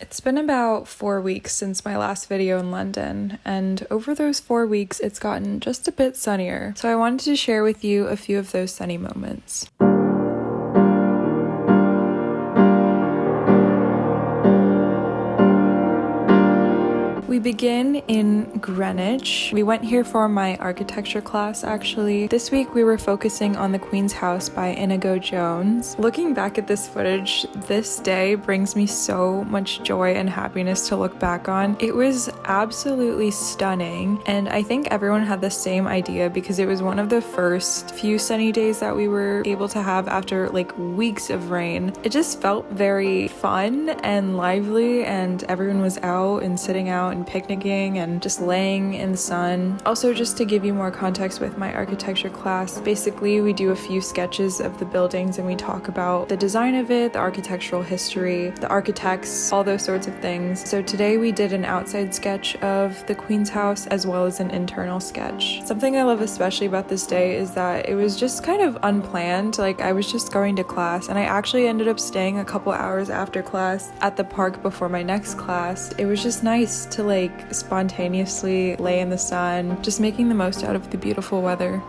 It's been about 4 weeks since my last video in London, and over those 4 weeks it's gotten just a bit sunnier, so I wanted to share with you a few of those sunny moments. We begin in Greenwich. We went here for my architecture class actually. This week we were focusing on the Queen's House by Inigo Jones. Looking back at this footage, this day brings me so much joy and happiness to look back on. It was absolutely stunning, and I think everyone had the same idea because it was one of the first few sunny days that we were able to have after like weeks of rain. It just felt very fun and lively, and everyone was out and sitting out and picnicking and just laying in the sun. Also, just to give you more context with my architecture class, basically we do a few sketches of the buildings and we talk about the design of it, the architectural history, the architects, all those sorts of things. So today we did an outside sketch of the Queen's House as well as an internal sketch. Something I love especially about this day is that it was just kind of unplanned. Like, I was just going to class and I actually ended up staying a couple hours after class at the park before my next class. It was just nice to like spontaneously lay in the sun, just making the most out of the beautiful weather.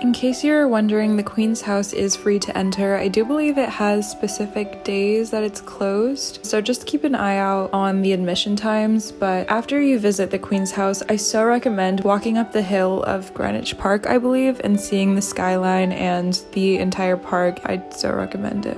In case you're wondering, the Queen's House is free to enter. I do believe it has specific days that it's closed, so just keep an eye out on the admission times. But after you visit the Queen's House, I so recommend walking up the hill of Greenwich Park, I believe, and seeing the skyline and the entire park. I'd so recommend it.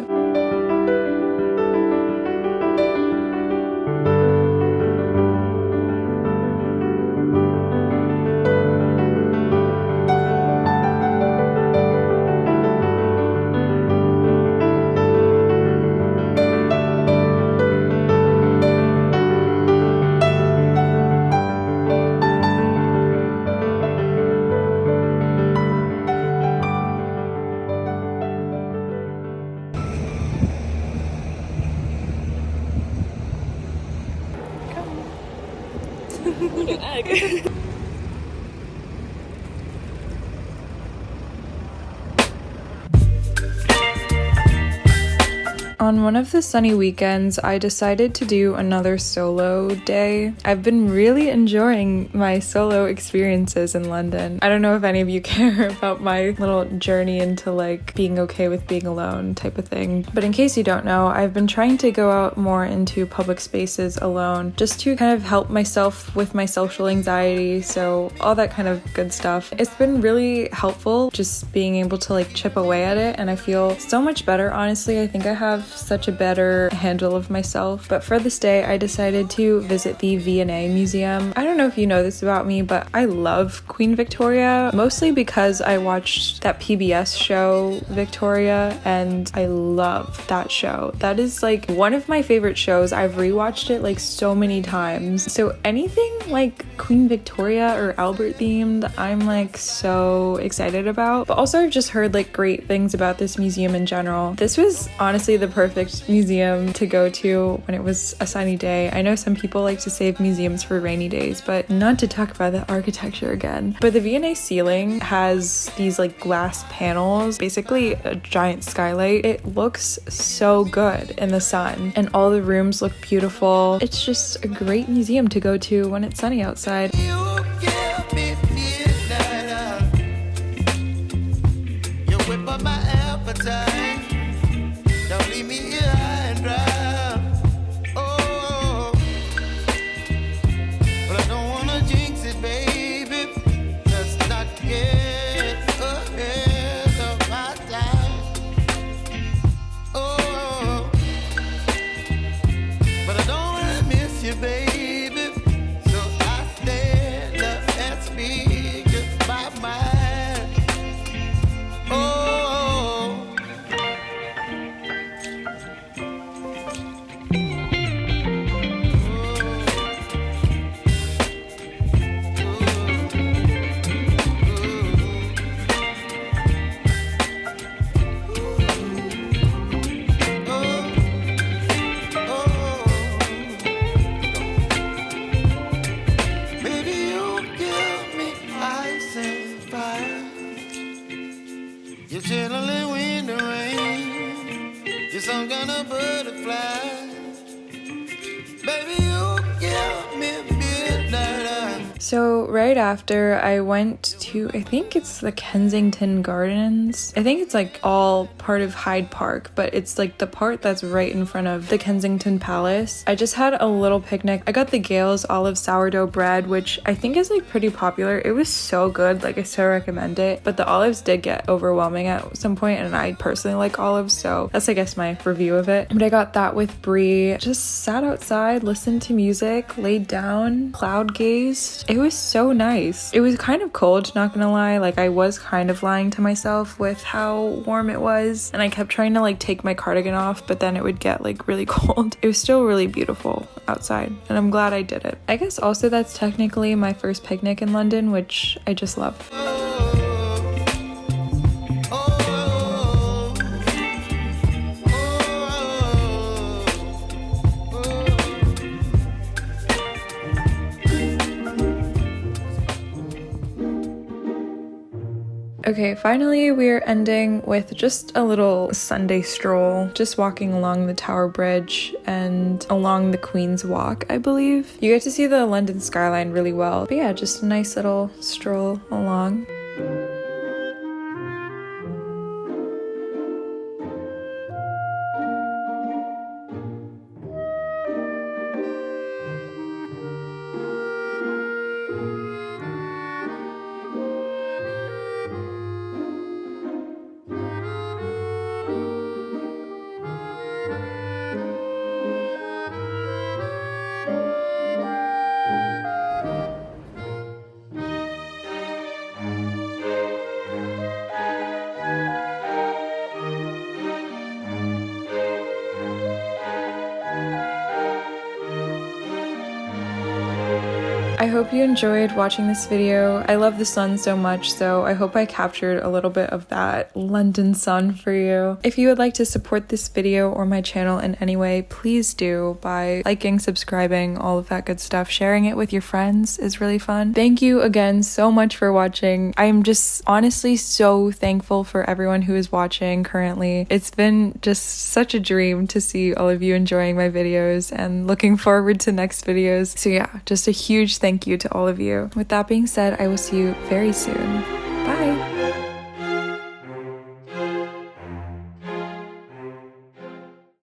Egg. On one of the sunny weekends, I decided to do another solo day. I've been really enjoying my solo experiences in London. I don't know if any of you care about my little journey into like being okay with being alone type of thing. But in case you don't know, I've been trying to go out more into public spaces alone just to kind of help myself with my social anxiety, so all that kind of good stuff. It's been really helpful just being able to like chip away at it, and I feel so much better, honestly. I think I have such a better handle of myself. But for this day, I decided to visit the V&A Museum. I don't know if you know this about me, but I love Queen Victoria, mostly because I watched that PBS show, Victoria, and I love that show. That is like one of my favorite shows. I've rewatched it like so many times. So anything like Queen Victoria or Albert themed, I'm like so excited about. But also I've just heard like great things about this museum in general. This was honestly the perfect museum to go to when it was a sunny day. I know some people like to save museums for rainy days, but not to talk about the architecture again. But the V&A ceiling has these like glass panels, basically a giant skylight. It looks so good in the sun, and all the rooms look beautiful. It's just a great museum to go to when it's sunny outside. You're chilling in the rain. You're some kind of butterfly. Baby, you give me midnight. So right after I went to, I think it's the Kensington Gardens. I think it's like all part of Hyde Park, but it's like the part that's right in front of the Kensington Palace. I just had a little picnic. I got the Gale's olive sourdough bread, which I think is like pretty popular. It was so good, like I so recommend it, but the olives did get overwhelming at some point, and I personally like olives, so that's I guess my review of it. But I got that with Brie, just sat outside, listened to music, laid down, cloud gazed. It was so nice. It was kind of cold, not gonna lie. Like I was kind of lying to myself with how warm it was, and I kept trying to like take my cardigan off, but then it would get like really cold. It was still really beautiful outside, and I'm glad I did it. I guess also that's technically my first picnic in London, which I just love. Okay, finally we're ending with just a little Sunday stroll, just walking along the Tower Bridge and along the Queen's Walk, I believe. You get to see the London skyline really well, but yeah, just a nice little stroll along. I hope you enjoyed watching this video. I love the sun so much, so I hope I captured a little bit of that London sun for you. If you would like to support this video or my channel in any way, please do by liking, subscribing, all of that good stuff. Sharing it with your friends is really fun. Thank you again so much for watching. I'm just honestly so thankful for everyone who is watching currently. It's been just such a dream to see all of you enjoying my videos and looking forward to next videos. So yeah, just a huge thank you to all of you. With that being said, I will see you very soon.